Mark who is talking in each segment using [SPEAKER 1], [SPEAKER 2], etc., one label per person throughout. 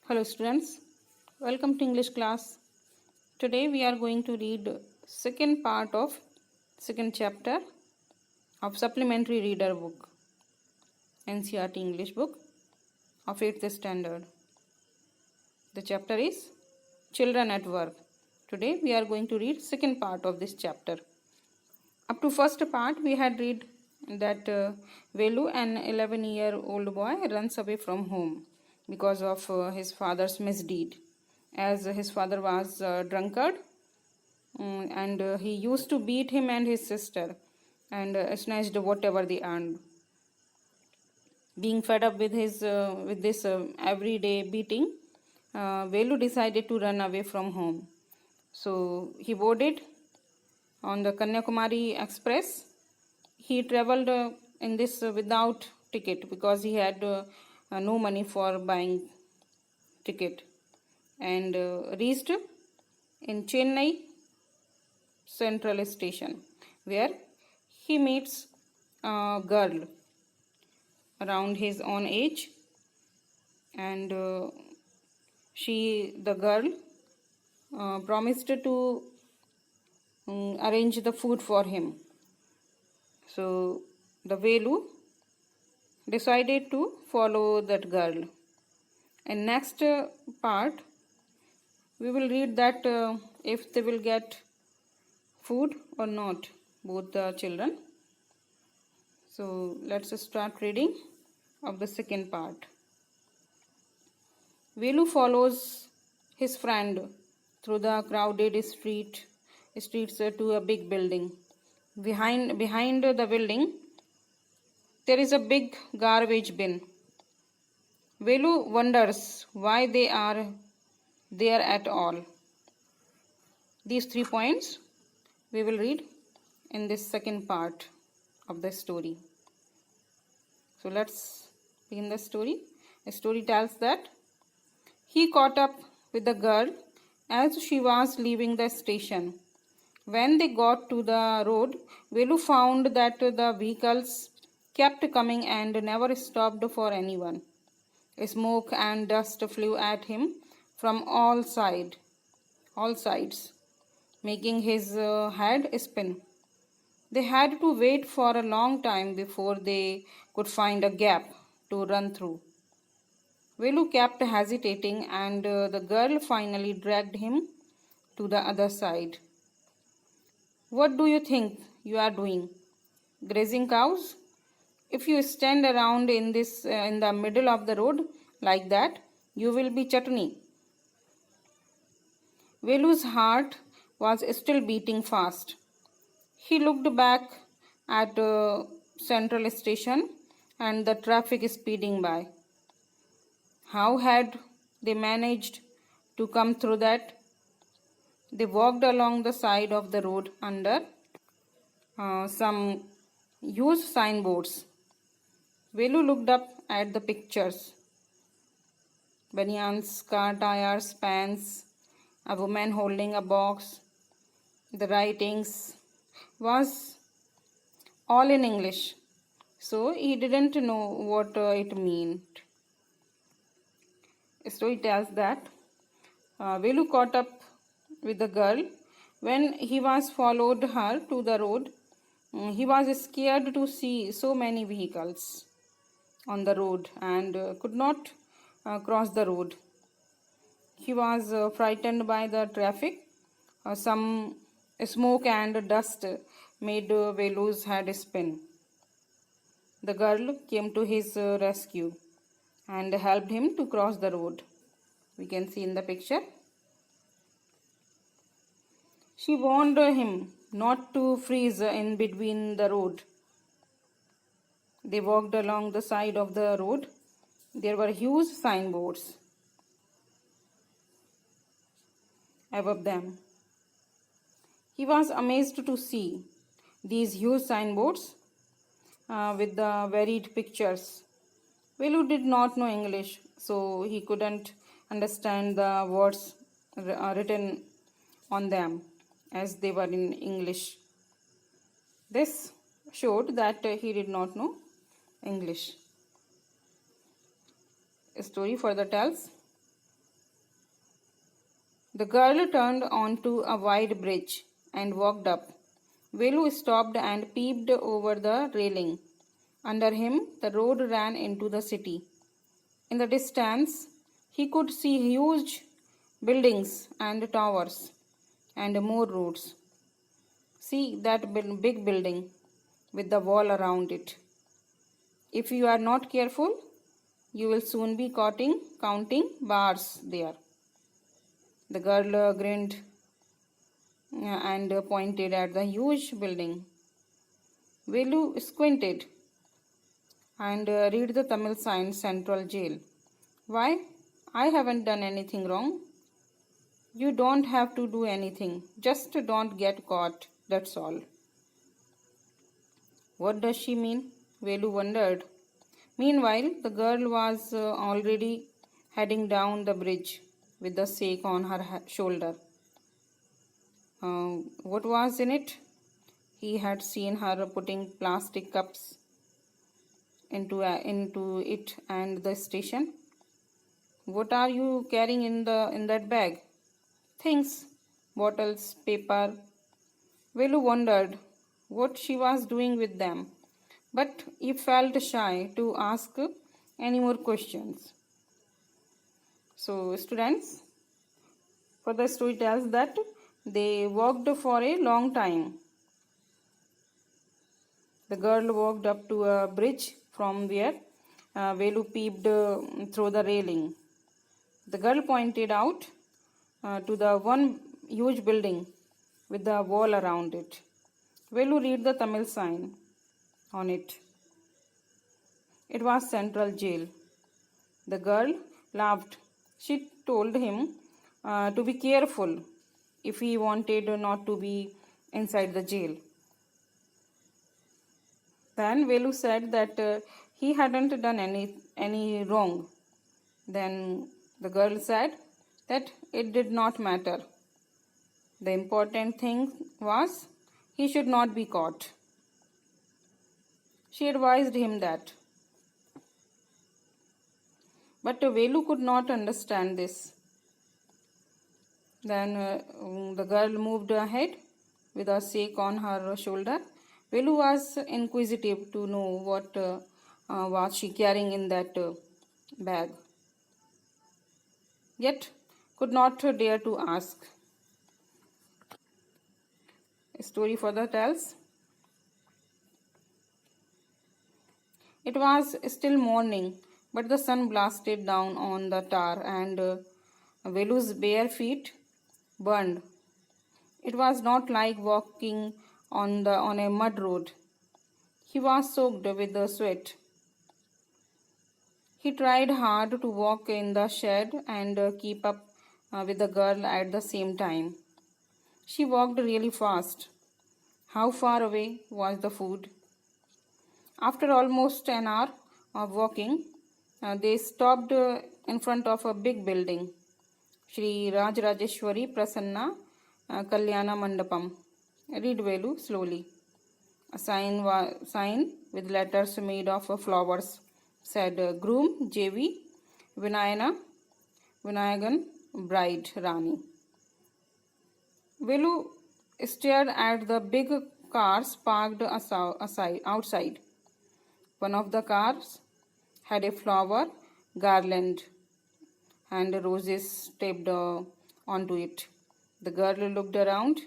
[SPEAKER 1] Hello students, welcome to English class. Today we are going to read second part of second chapter of Supplementary Reader book, NCERT English book of 8th standard. The chapter is Children at Work. Today we are going to read second part of this chapter. Up to first part we had read that Velu, an 11-year-old boy, runs away from home because of his father's misdeed, as his father was a drunkard and he used to beat him and his sister and snatched whatever they earned. Being fed up with this everyday beating, Velu decided to run away from home. So he boarded on the Kanyakumari Express. He traveled in this without ticket because he had no money for buying ticket, and reached in Chennai Central Station, where he meets a girl around his own age, and the girl promised to arrange the food for him. So the Velu decided to follow that girl. In next part, we will read that if they will get food or not, both the children. So let's start reading of the second part. Velu follows his friend through the crowded streets to a big building. Behind the building, there is a big garbage bin. Velu wonders why they are there at all. These 3 points we will read in this second part of the story. So let's begin the story. The story tells that he caught up with the girl as she was leaving the station. When they got to the road, Velu found that the vehicles kept coming and never stopped for anyone. Smoke and dust flew at him from all sides, making his head spin. They had to wait for a long time before they could find a gap to run through. Velu kept hesitating, and the girl finally dragged him to the other side. What do you think you are doing? Grazing cows? If you stand around in the middle of the road like that, you will be chutney. Velu's heart was still beating fast. He looked back at Central Station and the traffic speeding by. How had they managed to come through that? They walked along the side of the road under some huge signboards. Velu looked up at the pictures. Banyans, car tires, pants, a woman holding a box. The writings was all in English, so he didn't know what it meant. The story tells that Velu caught up with the girl. When he was followed her to the road, he was scared to see so many vehicles on the road and could not cross the road. He was frightened by the traffic. Some smoke and dust made Velu's head spin. The girl came to his rescue and helped him to cross the road. We can see in the picture. She warned him not to freeze in between the road. They walked along the side of the road. There were huge signboards above them. He was amazed to see these huge signboards with the varied pictures. Velu did not know English, so he couldn't understand the words written on them as they were in English. This showed that he did not know English. A story further tells The girl turned onto a wide bridge and walked up. Velu stopped and peeped over the railing. Under him, the road ran into the city. In the distance, he could see huge buildings and towers and more roads. See that big building with the wall around it. If you are not careful, you will soon be counting bars there. The girl grinned and pointed at the huge building. Velu squinted and read the Tamil sign Central Jail. Why? I haven't done anything wrong. You don't have to do anything. Just don't get caught. That's all. What does she mean? Velu wondered. Meanwhile, the girl was already heading down the bridge with the sack on her shoulder. What was in it? He had seen her putting plastic cups into it and the station. What are you carrying in that bag? Things, bottles, paper. Velu wondered what she was doing with them, but he felt shy to ask any more questions. So, students, for the story tells that they walked for a long time. The girl walked up to a bridge from where Velu peeped through the railing. The girl pointed out to the one huge building with the wall around it. Velu read the Tamil sign on it. It was Central Jail. The girl laughed. She told him to be careful if he wanted not to be inside the jail. Then Velu said that he hadn't done any wrong. Then the girl said that it did not matter. The important thing was he should not be caught. She advised him that. But Velu could not understand this. Then the girl moved ahead with a sack on her shoulder. Velu was inquisitive to know what was she carrying in that bag, yet could not dare to ask. A story further tells. It was still morning, but the sun blasted down on the tar and Velu's bare feet burned. It was not like walking on a mud road. He was soaked with the sweat. He tried hard to walk in the shed and keep up with the girl at the same time. She walked really fast. How far away was the food? After almost an hour of walking, they stopped in front of a big building, Shri Rajrajeshwari Prasanna Kalyana Mandapam. Read Velu slowly. A sign with letters made of flowers said Groom JV Vinayagan Bride Rani. Velu stared at the big cars parked outside. One of the cars had a flower garland and roses taped onto it. The girl looked around,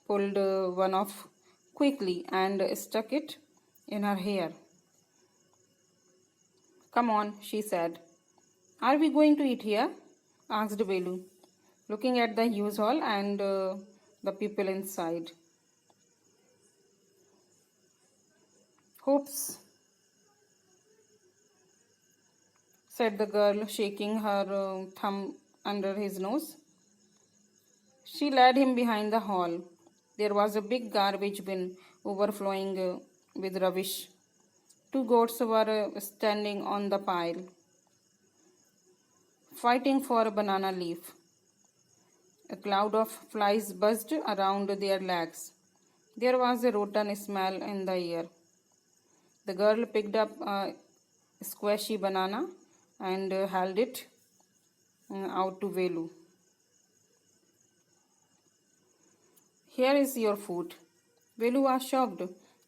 [SPEAKER 1] pulled one off quickly and stuck it in her hair. Come on, she said. Are we going to eat here? Asked Velu, looking at the huge hall and the people inside. Hopes, said the girl, shaking her thumb under his nose. She led him behind the hall. There was a big garbage bin overflowing with rubbish. Two goats were standing on the pile, fighting for a banana leaf. A cloud of flies buzzed around their legs. There was a rotten smell in the air. The girl picked up a squashy banana and held it out to Velu. Here is your food. Velu was shocked.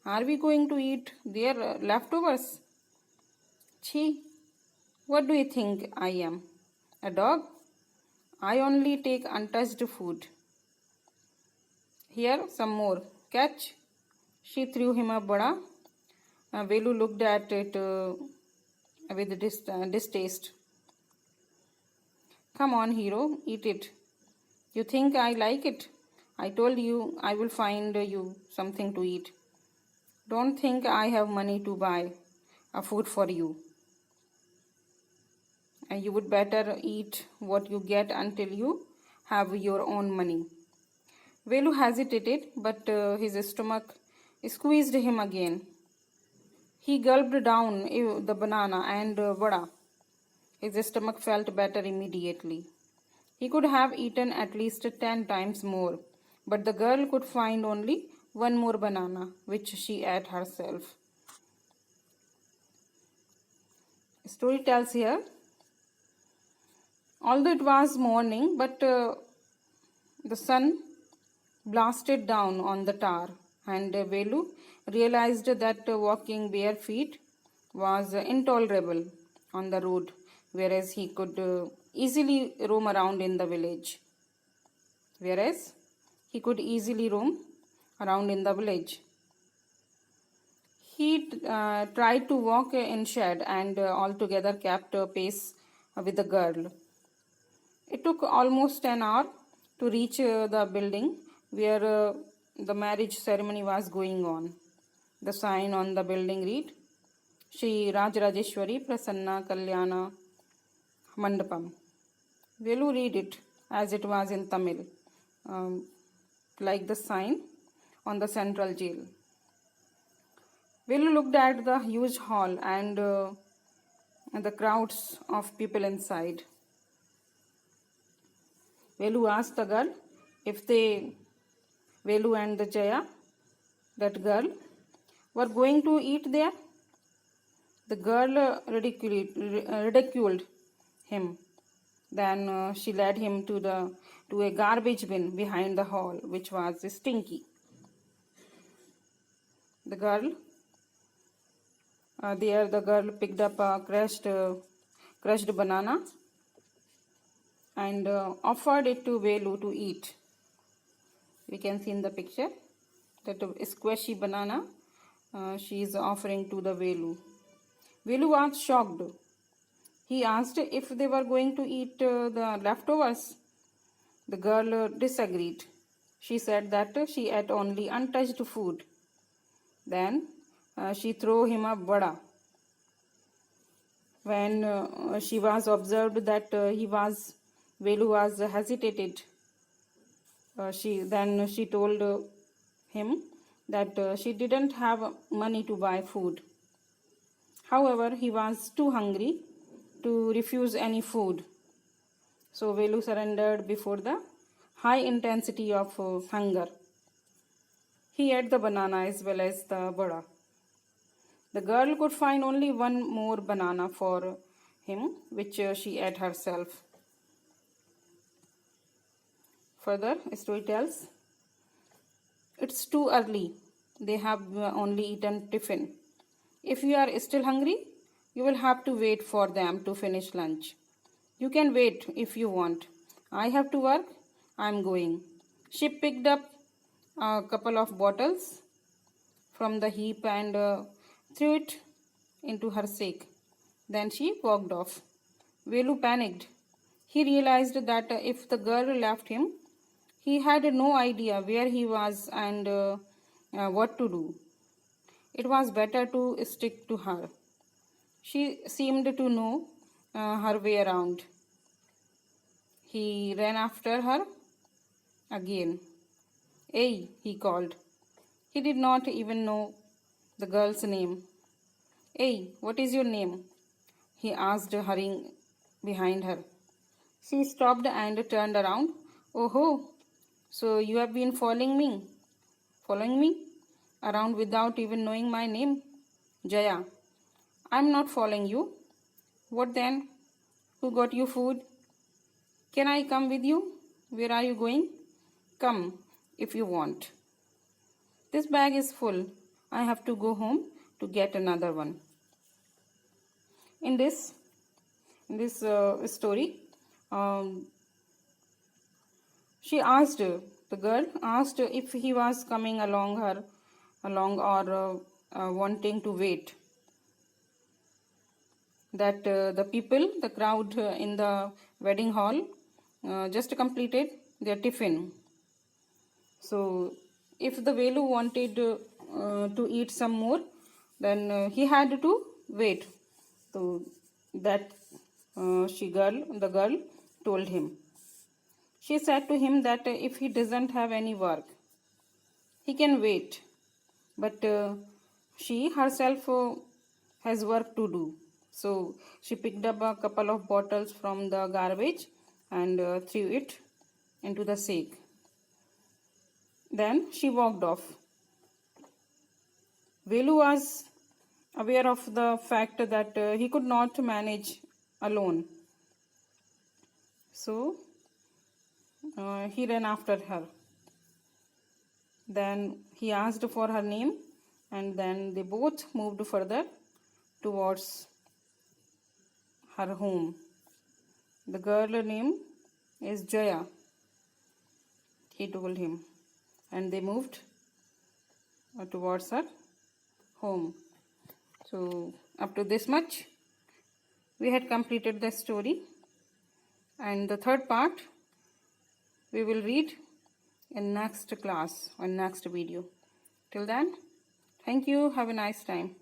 [SPEAKER 1] Are we going to eat their leftovers? Chee, what do you think I am? A dog? I only take untouched food. Here, some more. Catch. She threw him a bada. Velu looked at it with distaste. Come on, hero, eat it. You think I like it? I told you I will find you something to eat. Don't think I have money to buy a food for you. And you would better eat what you get until you have your own money. Velu hesitated, but his stomach squeezed him again. He gulped down the banana and vada. His stomach felt better immediately. He could have eaten at least 10 times more, but the girl could find only one more banana, which she ate herself. Story tells here, although it was morning, but the sun blasted down on the tar, and Velu realized that walking bare feet was intolerable on the road, whereas he could easily roam around in the village. He tried to walk in shed and altogether kept pace with the girl. It took almost an hour to reach the building where the marriage ceremony was going on. The sign on the building read, Shri Rajrajeshwari Prasanna Kalyana Mandapam. Velu read it as it was in Tamil, like the sign on the central jail. Velu looked at the huge hall and the crowds of people inside. Velu asked the girl if Velu and the Jaya, that girl, were going to eat there. The girl ridiculed him. Then she led him to a garbage bin behind the hall, which was stinky. The girl picked up a crushed banana and offered it to Velu to eat. We can see in the picture that squishy banana she is offering to the Velu. Velu was shocked. He asked if they were going to eat the leftovers. The girl disagreed. She said that she ate only untouched food. Then she threw him a vada. When she was observed that Velu was hesitated, she told him that she didn't have money to buy food. However, he was too hungry to refuse any food. So Velu surrendered before the high intensity of hunger. He ate the banana as well as the vada. The girl could find only one more banana for him, which she ate herself. Further, story tells, it's too early. They have only eaten tiffin. If you are still hungry, you will have to wait for them to finish lunch. You can wait if you want. I have to work. I'm going. She picked up a couple of bottles from the heap and threw it into her sack. Then she walked off. Velu panicked. He realized that if the girl left him, he had no idea where he was and what to do. It was better to stick to her. She seemed to know her way around. He ran after her again. Hey, he called. He did not even know the girl's name. Hey, what is your name? He asked, hurrying behind her. She stopped and turned around. Oh, so you have been following me around without even knowing my name? Jaya, I'm not following you. What then? Who got you food? Can I come with you? Where are you going? Come. if you want. This bag is full. I have to go home to get another one. In this story, the girl asked if he was coming along or wanting to wait. That the crowd in the wedding hall just completed their tiffin. So if the Velu wanted to eat some more, then he had to wait. So that the girl told him. She said to him that if he doesn't have any work, he can wait. But she herself has work to do. So she picked up a couple of bottles from the garbage and threw it into the sink. Then she walked off. Velu was aware of the fact that he could not manage alone. So he ran after her. Then he asked for her name, and then they both moved further towards her home. The girl name is Jaya, he told him, and they moved towards her home. So up to this much we had completed the story, and the third part we will read in next class or next video. Till then, thank you. Have a nice time.